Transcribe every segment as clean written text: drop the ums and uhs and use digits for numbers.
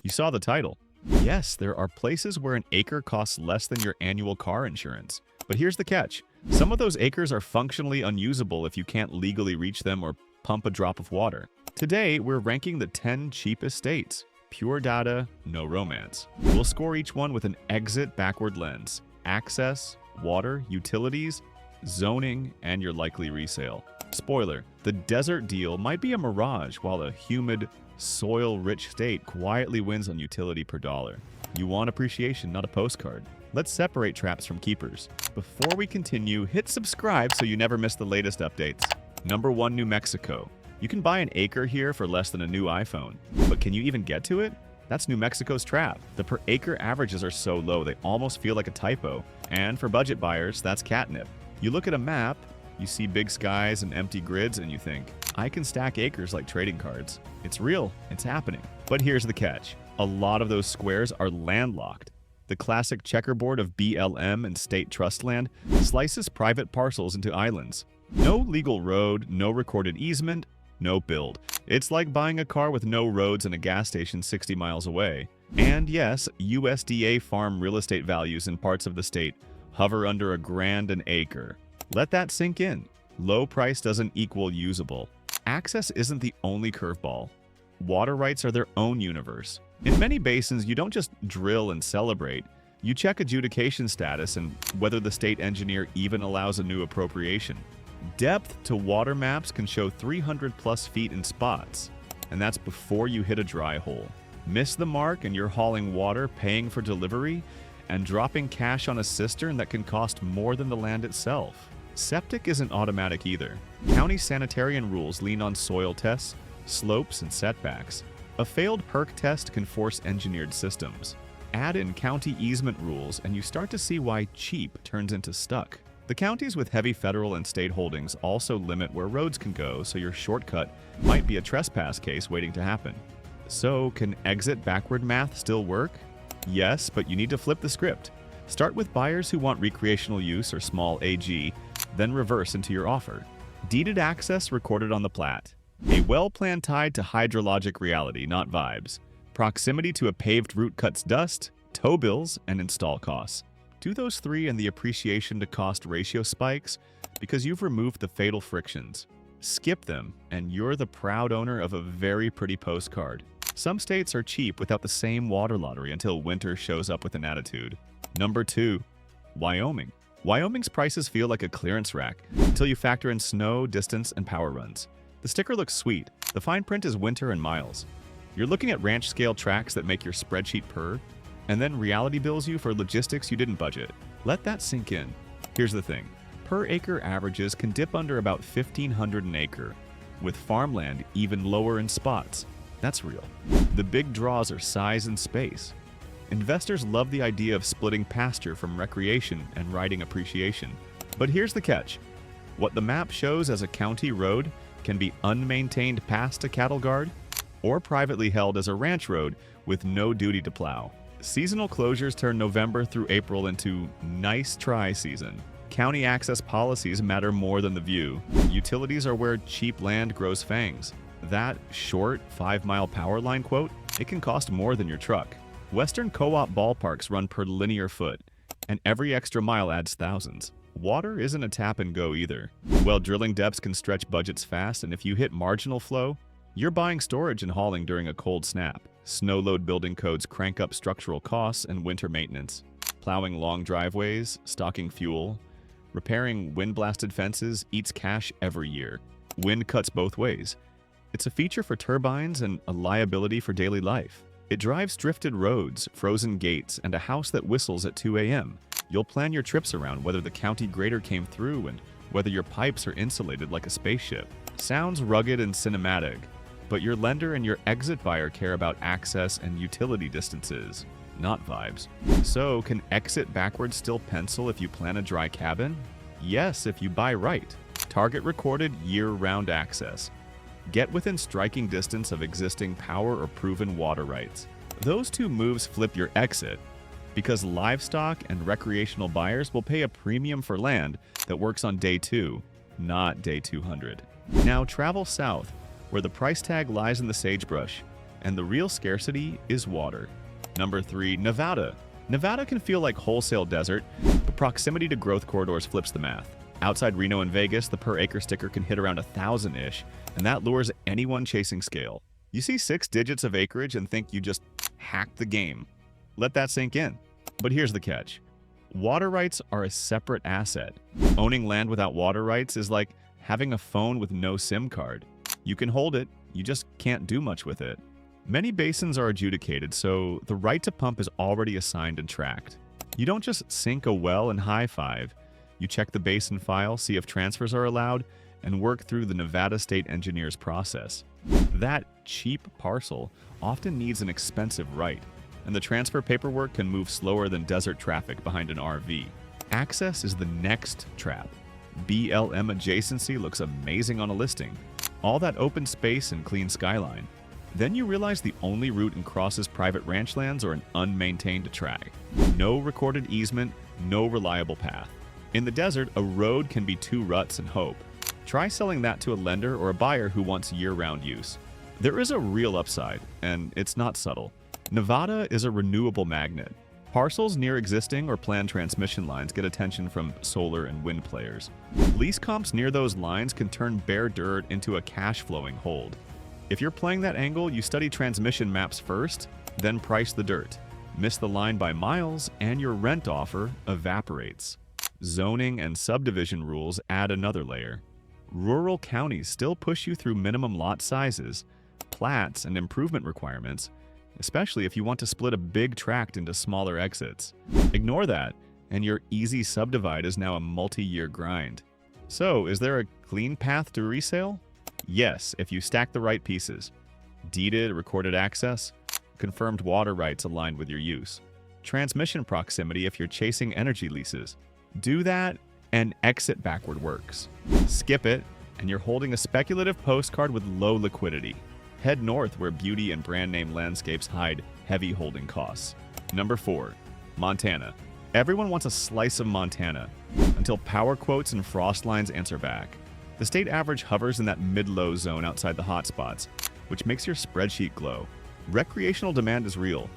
You saw the title. Yes, there are places where an acre costs less than your annual car insurance. But here's the catch. Some of those acres are functionally unusable if you can't legally reach them or pump a drop of water. Today, we're ranking the 10 cheapest states. Pure data, no romance. We'll score each one with an exit backward lens. Access, water, utilities, zoning, and your likely resale. Spoiler, the desert deal might be a mirage while a humid, soil-rich state quietly wins on utility per dollar. You want appreciation, not a postcard. Let's separate traps from keepers. Before we continue, hit subscribe so you never miss the latest updates. Number 1, New Mexico. You can buy an acre here for less than a new iPhone. But can you even get to it? That's New Mexico's trap. The per acre averages are so low they almost feel like a typo. And for budget buyers, that's catnip. You look at a map, you see big skies and empty grids, and you think, I can stack acres like trading cards. It's real, it's happening. But here's the catch. A lot of those squares are landlocked. The classic checkerboard of BLM and state trust land slices private parcels into islands. No legal road, no recorded easement, no build. It's like buying a car with no roads and a gas station 60 miles away. And yes, USDA farm real estate values in parts of the state hover under $1,000 an acre. Let that sink in. Low price doesn't equal usable. Access isn't the only curveball. Water rights are their own universe. In many basins, you don't just drill and celebrate. You check adjudication status and whether the state engineer even allows a new appropriation. Depth to water maps can show 300 plus feet in spots, and that's before you hit a dry hole. Miss the mark and you're hauling water, paying for delivery, and dropping cash on a cistern that can cost more than the land itself. Septic isn't automatic either. County sanitarian rules lean on soil tests, slopes, and setbacks. A failed perk test can force engineered systems. Add in county easement rules and you start to see why cheap turns into stuck. The counties with heavy federal and state holdings also limit where roads can go, so your shortcut might be a trespass case waiting to happen. So, can exit backward math still work? Yes, but you need to flip the script. Start with buyers who want recreational use or small AG, then reverse into your offer. Deeded access recorded on the plat. A well-planned tide to hydrologic reality, not vibes. Proximity to a paved route cuts dust, tow bills, and install costs. Do those three and the appreciation to cost ratio spikes because you've removed the fatal frictions. Skip them, and you're the proud owner of a very pretty postcard. Some states are cheap without the same water lottery until winter shows up with an attitude. Number 2, Wyoming. Wyoming's prices feel like a clearance rack until you factor in snow, distance, and power runs. The sticker looks sweet. The fine print is winter and miles. You're looking at ranch-scale tracks that make your spreadsheet purr, and then reality bills you for logistics you didn't budget. Let that sink in. Here's the thing. Per acre averages can dip under about $1,500 an acre, with farmland even lower in spots. That's real. The big draws are size and space. Investors love the idea of splitting pasture from recreation and riding appreciation. But here's the catch. What the map shows as a county road can be unmaintained past a cattle guard or privately held as a ranch road with no duty to plow. Seasonal closures turn November through April into nice try season. County access policies matter more than the view. Utilities are where cheap land grows fangs. That short 5-mile power line quote, it can cost more than your truck. Western co-op ballparks run per linear foot, and every extra mile adds thousands. Water isn't a tap and go either. Well, drilling depths can stretch budgets fast, and if you hit marginal flow, you're buying storage and hauling during a cold snap. Snow load building codes crank up structural costs and winter maintenance. Plowing long driveways, stocking fuel, repairing wind-blasted fences eats cash every year. Wind cuts both ways. It's a feature for turbines and a liability for daily life. It drives drifted roads, frozen gates, and a house that whistles at 2 a.m. You'll plan your trips around whether the county grader came through and whether your pipes are insulated like a spaceship. Sounds rugged and cinematic, but your lender and your exit buyer care about access and utility distances, not vibes. So, can exit backwards still pencil if you plan a dry cabin? Yes, if you buy right. Target recorded year-round access. Get within striking distance of existing power or proven water rights. Those two moves flip your exit, because livestock and recreational buyers will pay a premium for land that works on day 2, not day 200. Now travel south, where the price tag lies in the sagebrush. and the real scarcity is water. Number 3, Nevada. Nevada can feel like wholesale desert, but proximity to growth corridors flips the math. Outside Reno and Vegas, the per-acre sticker can hit around 1,000-ish, and that lures anyone chasing scale. You see 6 digits of acreage and think you just hacked the game. Let that sink in. But here's the catch. Water rights are a separate asset. Owning land without water rights is like having a phone with no SIM card. You can hold it, you just can't do much with it. Many basins are adjudicated, so the right to pump is already assigned and tracked. You don't just sink a well and high-five. You check the basin file, see if transfers are allowed, and work through the Nevada State Engineer's process. That cheap parcel often needs an expensive right, and the transfer paperwork can move slower than desert traffic behind an RV. Access is the next trap. BLM adjacency looks amazing on a listing. All that open space and clean skyline. Then you realize the only route and crosses private ranch lands or an unmaintained track. No recorded easement, no reliable path. In the desert, a road can be 2 ruts and hope. Try selling that to a lender or a buyer who wants year-round use. There is a real upside, and it's not subtle. Nevada is a renewable magnet. Parcels near existing or planned transmission lines get attention from solar and wind players. Lease comps near those lines can turn bare dirt into a cash-flowing hold. If you're playing that angle, you study transmission maps first, then price the dirt. Miss the line by miles, and your rent offer evaporates. Zoning and subdivision rules add another layer. Rural counties still push you through minimum lot sizes, plats, and improvement requirements, especially if you want to split a big tract into smaller exits. Ignore that, and your easy subdivide is now a multi-year grind. So, is there a clean path to resale? Yes, if you stack the right pieces. Deeded, recorded access, confirmed water rights aligned with your use. Transmission proximity if you're chasing energy leases. Do that, and exit backward works. Skip it, and you're holding a speculative postcard with low liquidity. Head north where beauty and brand name landscapes hide heavy holding costs. Number 4, Montana. Everyone wants a slice of Montana, until power quotes and frost lines answer back. The state average hovers in that mid-low zone outside the hotspots, which makes your spreadsheet glow. Recreational demand is real.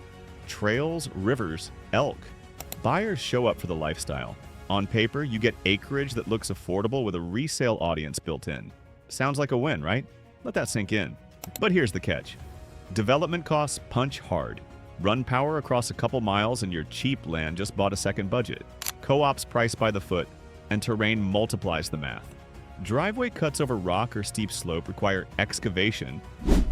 Trails, rivers, elk. Buyers show up for the lifestyle. On paper, you get acreage that looks affordable with a resale audience built in. Sounds like a win, right? Let that sink in. But here's the catch. Development costs punch hard. Run power across a couple miles and your cheap land just bought a second budget. Co-ops price by the foot, and terrain multiplies the math. Driveway cuts over rock or steep slope require excavation,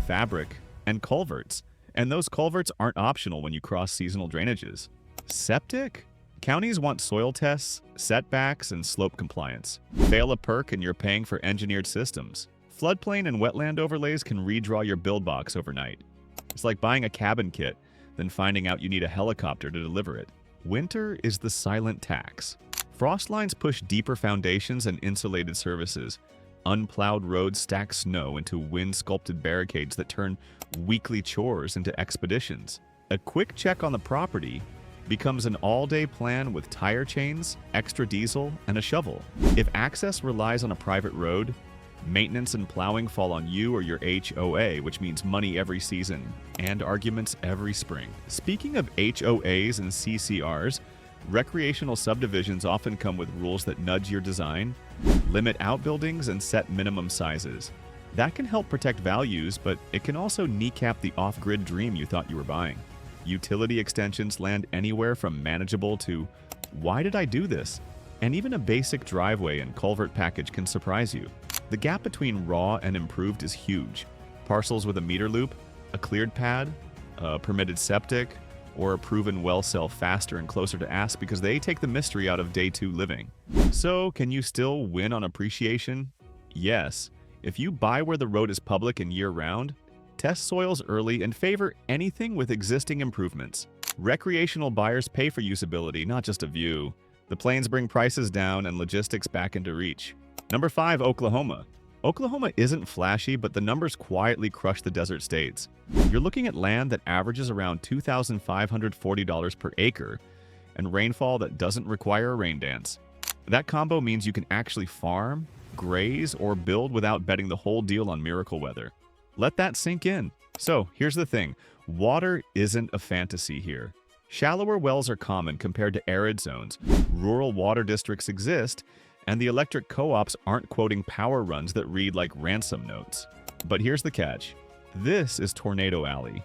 fabric, and culverts. And those culverts aren't optional when you cross seasonal drainages. Septic? Counties want soil tests, setbacks, and slope compliance. Fail a perk and you're paying for engineered systems. Floodplain and wetland overlays can redraw your build box overnight. It's like buying a cabin kit, then finding out you need a helicopter to deliver it. Winter is the silent tax. Frost lines push deeper foundations and insulated services. Unplowed roads stack snow into wind-sculpted barricades that turn weekly chores into expeditions. A quick check on the property becomes an all-day plan with tire chains, extra diesel, and a shovel. If access relies on a private road, maintenance and plowing fall on you or your HOA, which means money every season and arguments every spring. Speaking of HOAs and CCRs, recreational subdivisions often come with rules that nudge your design, limit outbuildings, and set minimum sizes. That can help protect values, but it can also kneecap the off-grid dream you thought you were buying. Utility extensions land anywhere from manageable to, why did I do this? And even a basic driveway and culvert package can surprise you. The gap between raw and improved is huge. Parcels with a meter loop, a cleared pad, a permitted septic, or a proven well sell faster and closer to ask because they take the mystery out of day 2 living. So, can you still win on appreciation? Yes. If you buy where the road is public and year-round, test soils early and favor anything with existing improvements. Recreational buyers pay for usability, not just a view. The plains bring prices down and logistics back into reach. Number 5, Oklahoma. Oklahoma isn't flashy, but the numbers quietly crush the desert states. You're looking at land that averages around $2,540 per acre and rainfall that doesn't require a rain dance. That combo means you can actually farm, graze, or build without betting the whole deal on miracle weather. Let that sink in. So here's the thing. Water isn't a fantasy here. Shallower wells are common compared to arid zones. Rural water districts exist, and the electric co-ops aren't quoting power runs that read like ransom notes. But here's the catch. This is Tornado Alley,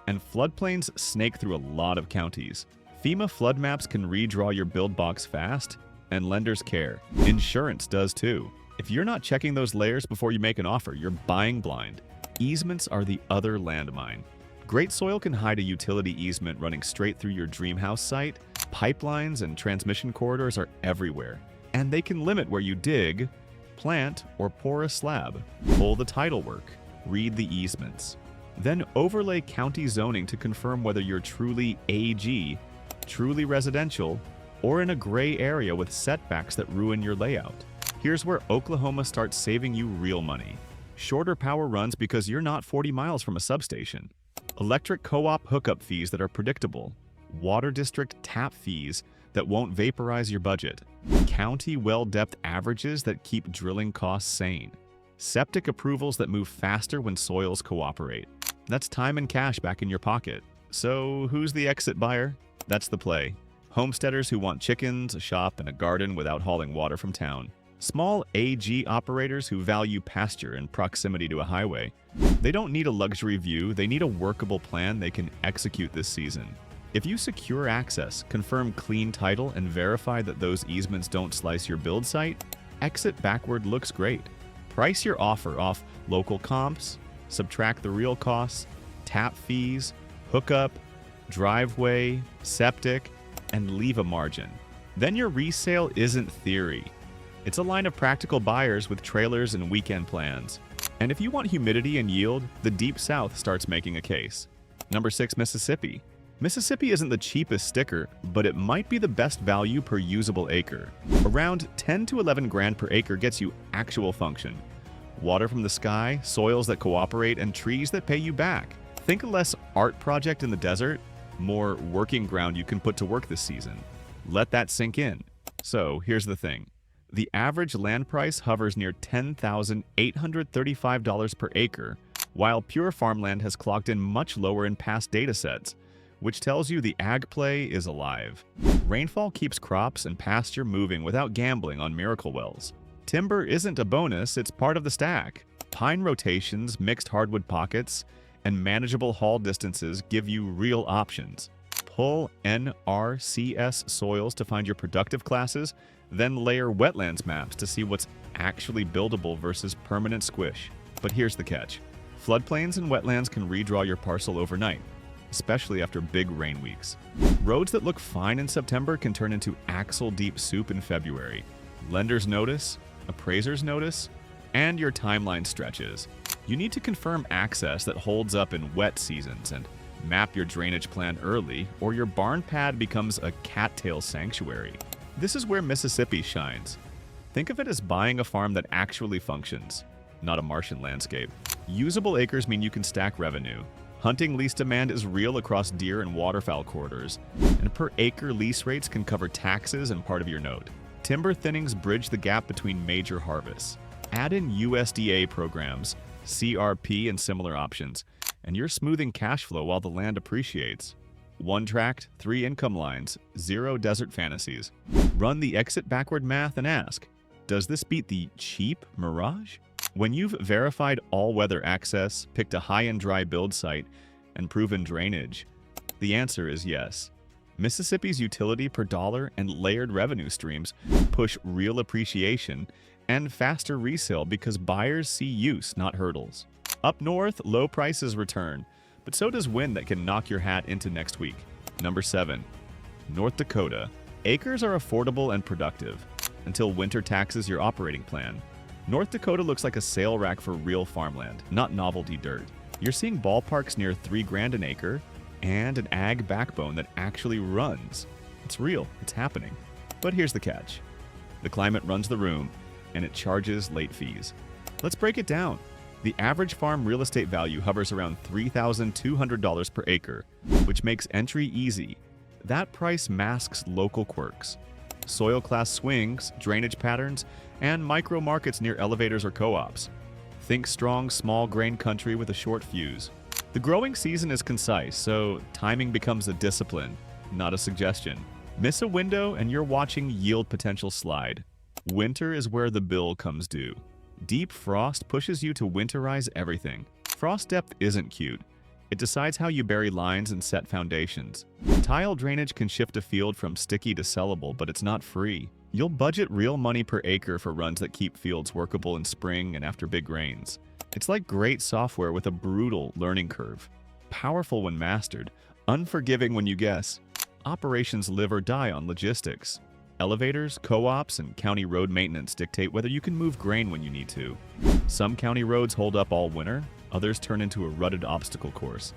and floodplains snake through a lot of counties. FEMA flood maps can redraw your build box fast, and lenders care. Insurance does too. If you're not checking those layers before you make an offer, you're buying blind. Easements are the other landmine. Great soil can hide a utility easement running straight through your dream house site. Pipelines and transmission corridors are everywhere, and they can limit where you dig, plant, or pour a slab. Pull the title work. Read the easements. Then overlay county zoning to confirm whether you're truly AG, truly residential, or in a gray area with setbacks that ruin your layout. Here's where Oklahoma starts saving you real money. Shorter power runs because you're not 40 miles from a substation. Electric co-op hookup fees that are predictable. Water district tap fees that won't vaporize your budget. County well depth averages that keep drilling costs sane. Septic approvals that move faster when soils cooperate. That's time and cash back in your pocket. So who's the exit buyer? That's the play. Homesteaders who want chickens, a shop, and a garden without hauling water from town. Small AG operators who value pasture and proximity to a highway. They don't need a luxury view, they need a workable plan they can execute this season. If you secure access, confirm clean title, and verify that those easements don't slice your build site, exit backward looks great. Price your offer off local comps, subtract the real costs, tap fees, hookup, driveway, septic, and leave a margin. Then your resale isn't theory. It's a line of practical buyers with trailers and weekend plans. And if you want humidity and yield, the Deep South starts making a case. Number 6, Mississippi. Mississippi isn't the cheapest sticker, but it might be the best value per usable acre. Around 10 to 11 grand per acre gets you actual function. Water from the sky, soils that cooperate, and trees that pay you back. Think a less art project in the desert, more working ground you can put to work this season. Let that sink in. So here's the thing. The average land price hovers near $10,835 per acre, while pure farmland has clocked in much lower in past datasets, which tells you the ag play is alive. Rainfall keeps crops and pasture moving without gambling on miracle wells. Timber isn't a bonus, it's part of the stack. Pine rotations, mixed hardwood pockets, and manageable haul distances give you real options. Pull NRCS soils to find your productive classes, then layer wetlands maps to see what's actually buildable versus permanent squish. But here's the catch. Floodplains and wetlands can redraw your parcel overnight, especially after big rain weeks. Roads that look fine in September can turn into axle-deep soup in February. Lenders notice, appraisers notice, and your timeline stretches. You need to confirm access that holds up in wet seasons and map your drainage plan early, or your barn pad becomes a cattail sanctuary. This is where Mississippi shines. Think of it as buying a farm that actually functions, not a Martian landscape. Usable acres mean you can stack revenue. Hunting lease demand is real across deer and waterfowl corridors, and per acre lease rates can cover taxes and part of your note. Timber thinnings bridge the gap between major harvests. Add in USDA programs, CRP, and similar options, and you're smoothing cash flow while the land appreciates. One tract, 3 income lines, 0 desert fantasies. Run the exit backward math and ask, does this beat the cheap Mirage? When you've verified all-weather access, picked a high-end dry build site, and proven drainage, the answer is yes. Mississippi's utility per dollar and layered revenue streams push real appreciation and faster resale because buyers see use, not hurdles. Up north, low prices return, but so does wind that can knock your hat into next week. Number 7. North Dakota. Acres are affordable and productive until winter taxes your operating plan. North Dakota looks like a sale rack for real farmland, not novelty dirt. You're seeing ballparks near 3 grand an acre and an ag backbone that actually runs. It's real, it's happening. But here's the catch. The climate runs the room, and it charges late fees. Let's break it down. The average farm real estate value hovers around $3,200 per acre, which makes entry easy. That price masks local quirks. Soil class swings, drainage patterns, and micro markets near elevators or co-ops. Think strong, small grain country with a short fuse. The growing season is concise, so timing becomes a discipline, not a suggestion. Miss a window and you're watching yield potential slide. Winter is where the bill comes due. Deep frost pushes you to winterize everything. Frost depth isn't cute. It decides how you bury lines and set foundations. Tile drainage can shift a field from sticky to sellable, but it's not free. You'll budget real money per acre for runs that keep fields workable in spring and after big rains. It's like great software with a brutal learning curve. Powerful when mastered, unforgiving when you guess. Operations live or die on logistics. Elevators, co-ops, and county road maintenance dictate whether you can move grain when you need to. Some county roads hold up all winter, others turn into a rutted obstacle course.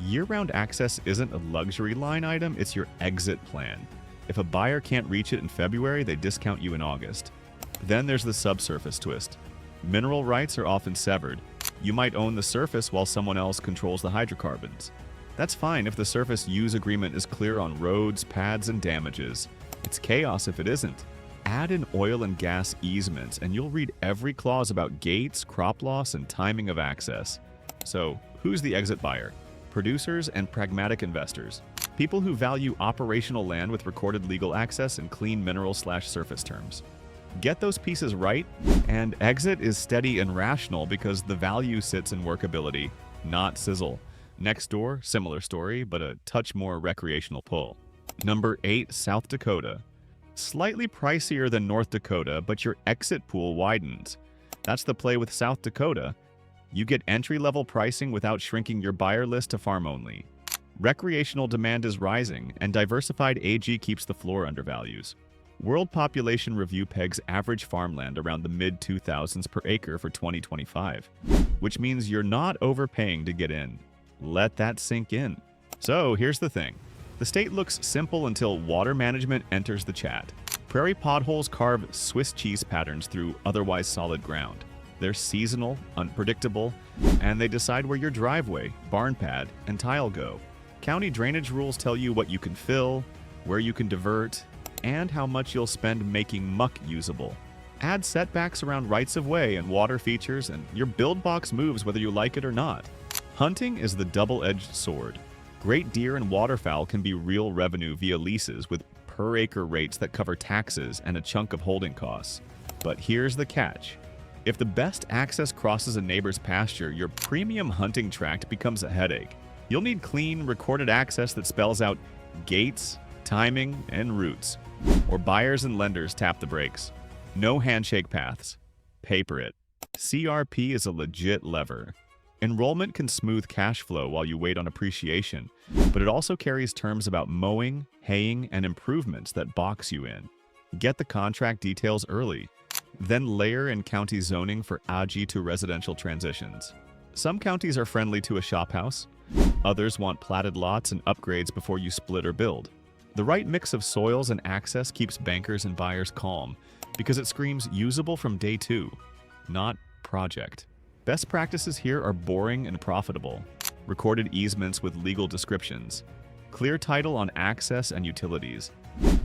Year-round access isn't a luxury line item, it's your exit plan. If a buyer can't reach it in February, they discount you in August. Then there's the subsurface twist. Mineral rights are often severed. You might own the surface while someone else controls the hydrocarbons. That's fine if the surface use agreement is clear on roads, pads, and damages. It's chaos if it isn't. Add in oil and gas easements, and you'll read every clause about gates, crop loss, and timing of access. So, who's the exit buyer? Producers and pragmatic investors. People who value operational land with recorded legal access and clean mineral/surface terms. Get those pieces right, and exit is steady and rational because the value sits in workability, not sizzle. Next door, similar story, but a touch more recreational pull. Number 8, South Dakota. Slightly pricier than North Dakota, but your exit pool widens. That's the play with South Dakota. You get entry-level pricing without shrinking your buyer list to farm only. Recreational demand is rising, and diversified AG keeps the floor under values. World Population Review pegs average farmland around the mid-2000s per acre for 2025, which means you're not overpaying to get in. Let that sink in. So here's the thing. The state looks simple until water management enters the chat. Prairie potholes carve Swiss cheese patterns through otherwise solid ground. They're seasonal, unpredictable, and they decide where your driveway, barn pad, and tile go. County drainage rules tell you what you can fill, where you can divert, and how much you'll spend making muck usable. Add setbacks around rights of way and water features, and your build box moves whether you like it or not. Hunting is the double-edged sword. Great deer and waterfowl can be real revenue via leases with per-acre rates that cover taxes and a chunk of holding costs. But here's the catch. If the best access crosses a neighbor's pasture, your premium hunting tract becomes a headache. You'll need clean, recorded access that spells out gates, timing, and routes. Or buyers and lenders tap the brakes. No handshake paths. Paper it. CRP is a legit lever. Enrollment can smooth cash flow while you wait on appreciation, but it also carries terms about mowing, haying, and improvements that box you in. Get the contract details early, then layer in county zoning for AG to residential transitions. Some counties are friendly to a shop house. Others want platted lots and upgrades before you split or build. The right mix of soils and access keeps bankers and buyers calm because it screams usable from day 2, not project. Best practices here are boring and profitable. Recorded easements with legal descriptions. Clear title on access and utilities.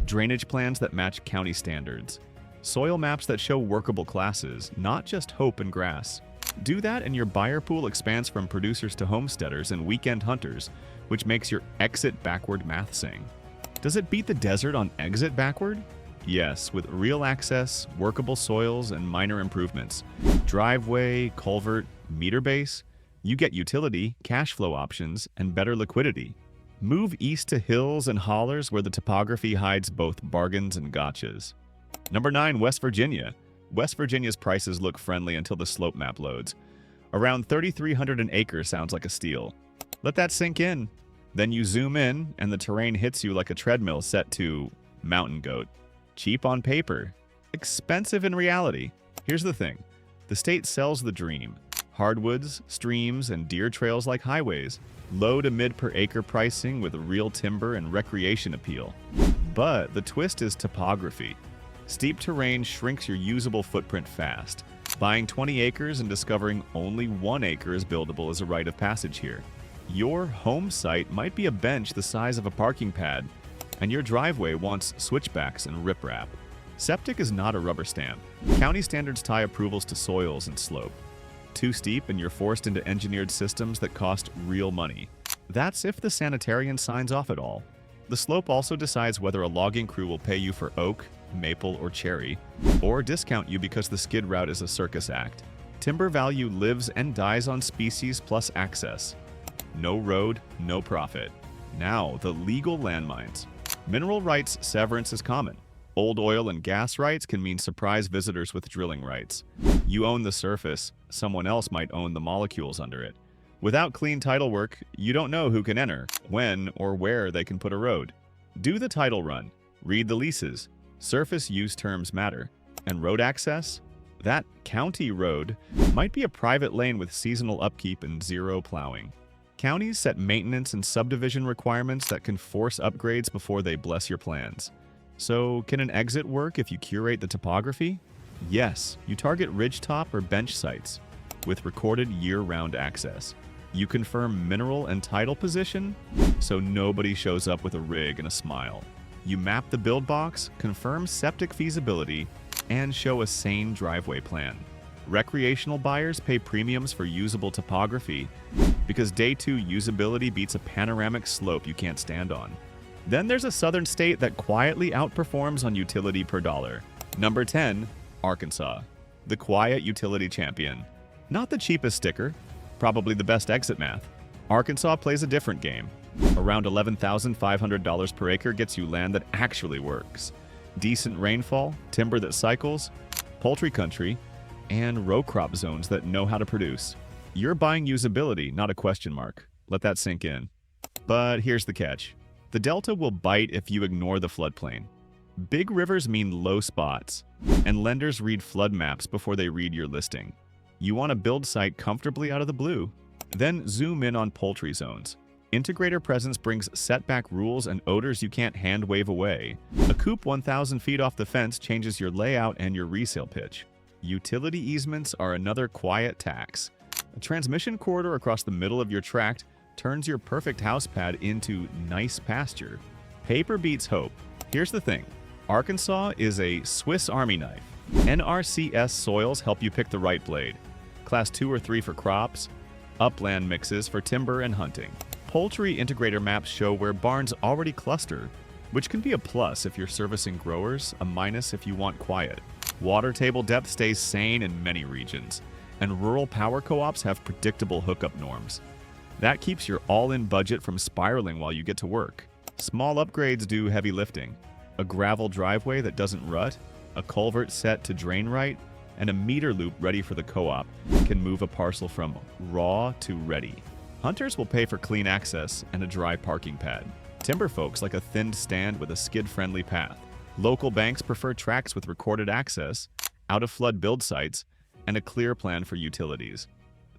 Drainage plans that match county standards. Soil maps that show workable classes, not just hope and grass. Do that and your buyer pool expands from producers to homesteaders and weekend hunters, which makes your exit backward math sing. Does it beat the desert on exit backward? Yes, with real access, workable soils, and minor improvements. Driveway, culvert, meter base, you get utility, cash flow options, and better liquidity. Move east to hills and hollers where the topography hides both bargains and gotchas. Number 9, West Virginia. West Virginia's prices look friendly until the slope map loads. Around $3,300 an acre sounds like a steal. Let that sink in. Then you zoom in, and the terrain hits you like a treadmill set to mountain goat. Cheap on paper, expensive in reality. Here's the thing. The state sells the dream. Hardwoods, streams, and deer trails like highways. Low to mid per acre pricing with real timber and recreation appeal. But the twist is topography. Steep terrain shrinks your usable footprint fast. Buying 20 acres and discovering only 1 acre is buildable is a rite of passage here. Your home site might be a bench the size of a parking pad, and your driveway wants switchbacks and riprap. Septic is not a rubber stamp. County standards tie approvals to soils and slope. Too steep and you're forced into engineered systems that cost real money. That's if the sanitarian signs off at all. The slope also decides whether a logging crew will pay you for oak, maple, or cherry, or discount you because the skid route is a circus act. Timber value lives and dies on species plus access. No road, no profit. Now, the legal landmines. Mineral rights severance is common. Old oil and gas rights can mean surprise visitors with drilling rights. You own the surface, someone else might own the molecules under it. Without clean title work, you don't know who can enter, when, or where they can put a road. Do the title run. Read the leases. Surface use terms matter. And road access? That county road might be a private lane with seasonal upkeep and zero plowing. Counties set maintenance and subdivision requirements that can force upgrades before they bless your plans. So, can an exit work if you curate the topography? Yes, you target ridgetop or bench sites with recorded year-round access. You confirm mineral and title position, so nobody shows up with a rig and a smile. You map the build box, confirm septic feasibility, and show a sane driveway plan. Recreational buyers pay premiums for usable topography because Day 2 usability beats a panoramic slope you can't stand on. Then there's a southern state that quietly outperforms on utility per dollar. Number 10, Arkansas. The quiet utility champion. Not the cheapest sticker, probably the best exit math. Arkansas plays a different game. Around $11,500 per acre gets you land that actually works. Decent rainfall, timber that cycles, poultry country, and row crop zones that know how to produce. You're buying usability, not a question mark. Let that sink in. But here's the catch. The delta will bite if you ignore the floodplain. Big rivers mean low spots, and lenders read flood maps before they read your listing. You want to build site comfortably out of the blue. Then zoom in on poultry zones. Integrator presence brings setback rules and odors you can't hand wave away. A coop 1,000 feet off the fence changes your layout and your resale pitch. Utility easements are another quiet tax. A transmission corridor across the middle of your tract turns your perfect house pad into nice pasture. Paper beats hope. Here's the thing. Arkansas is a Swiss Army knife. NRCS soils help you pick the right blade. Class 2 or 3 for crops. Upland mixes for timber and hunting. Poultry integrator maps show where barns already cluster, which can be a plus if you're servicing growers, a minus if you want quiet. Water table depth stays sane in many regions, and rural power co-ops have predictable hookup norms. That keeps your all-in budget from spiraling while you get to work. Small upgrades do heavy lifting. A gravel driveway that doesn't rut, a culvert set to drain right, and a meter loop ready for the co-op can move a parcel from raw to ready. Hunters will pay for clean access and a dry parking pad. Timber folks like a thinned stand with a skid-friendly path. Local banks prefer tracks with recorded access, out-of-flood build sites, and a clear plan for utilities.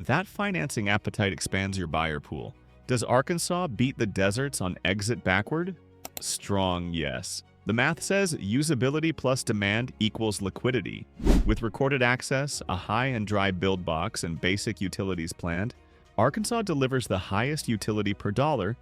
That financing appetite expands your buyer pool. Does Arkansas beat the deserts on exit backward? Strong yes. The math says usability plus demand equals liquidity. With recorded access, a high and dry build box, and basic utilities planned, Arkansas delivers the highest utility per dollar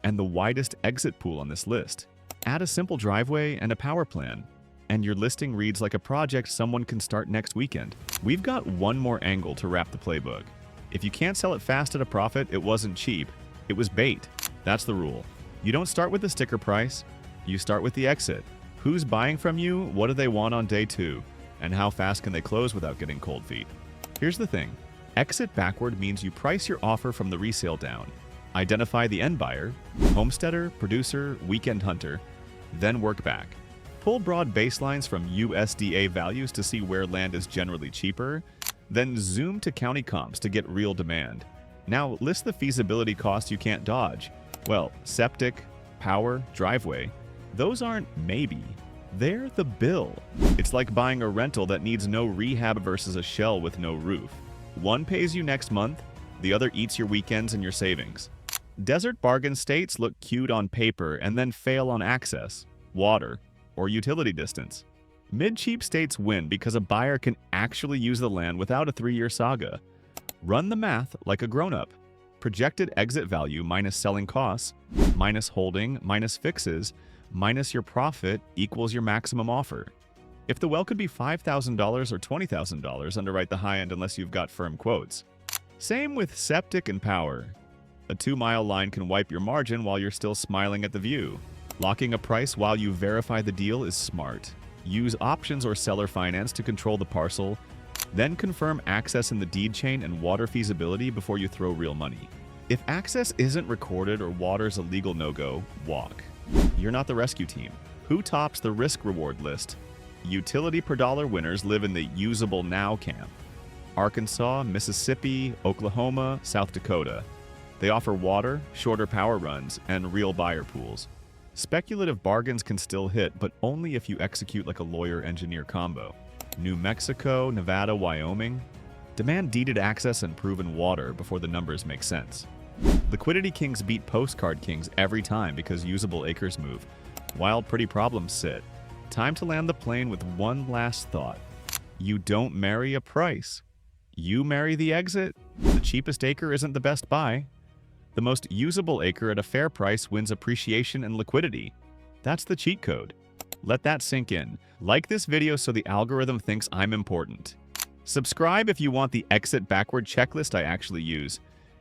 and the widest exit pool on this list. Add a simple driveway and a power plan, and your listing reads like a project someone can start next weekend. We've got one more angle to wrap the playbook. If you can't sell it fast at a profit, it wasn't cheap. It was bait. That's the rule. You don't start with the sticker price. You start with the exit. Who's buying from you? What do they want on day 2? And how fast can they close without getting cold feet? Here's the thing. Exit backward means you price your offer from the resale down. Identify the end buyer, homesteader, producer, weekend hunter, then work back. Pull broad baselines from USDA values to see where land is generally cheaper, then zoom to county comps to get real demand. Now list the feasibility costs you can't dodge. Well, septic, power, driveway, those aren't maybe. They're the bill. It's like buying a rental that needs no rehab versus a shell with no roof. One pays you next month, the other eats your weekends and your savings. Desert bargain states look cute on paper and then fail on access, water, or utility distance. Mid-cheap states win because a buyer can actually use the land without a 3-year saga. Run the math like a grown-up. Projected exit value minus selling costs, minus holding, minus fixes, minus your profit equals your maximum offer. If the well could be $5,000 or $20,000, underwrite the high end unless you've got firm quotes. Same with septic and power. A 2-mile line can wipe your margin while you're still smiling at the view. Locking a price while you verify the deal is smart. Use options or seller finance to control the parcel, then confirm access in the deed chain and water feasibility before you throw real money. If access isn't recorded or water's a legal no-go, walk. You're not the rescue team. Who tops the risk-reward list? Utility per dollar winners live in the usable now camp. Arkansas, Mississippi, Oklahoma, South Dakota. They offer water, shorter power runs, and real buyer pools. Speculative bargains can still hit, but only if you execute like a lawyer-engineer combo. New Mexico, Nevada, Wyoming. Demand deeded access and proven water before the numbers make sense. Liquidity kings beat postcard kings every time because usable acres move. Wild pretty problems sit. Time to land the plane with one last thought. You don't marry a price. You marry the exit. The cheapest acre isn't the best buy. The most usable acre at a fair price wins appreciation and liquidity. That's the cheat code. Let that sink in. Like this video so the algorithm thinks I'm important. Subscribe if you want the exit backward checklist I actually use.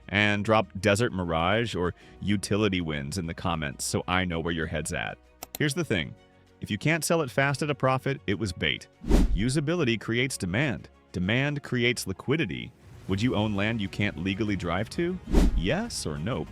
And drop Desert Mirage or Utility Wins in the comments so I know where your head's at. Here's the thing. If you can't sell it fast at a profit, it was bait. Usability creates demand. Demand creates liquidity. Would you own land you can't legally drive to? Yes or nope?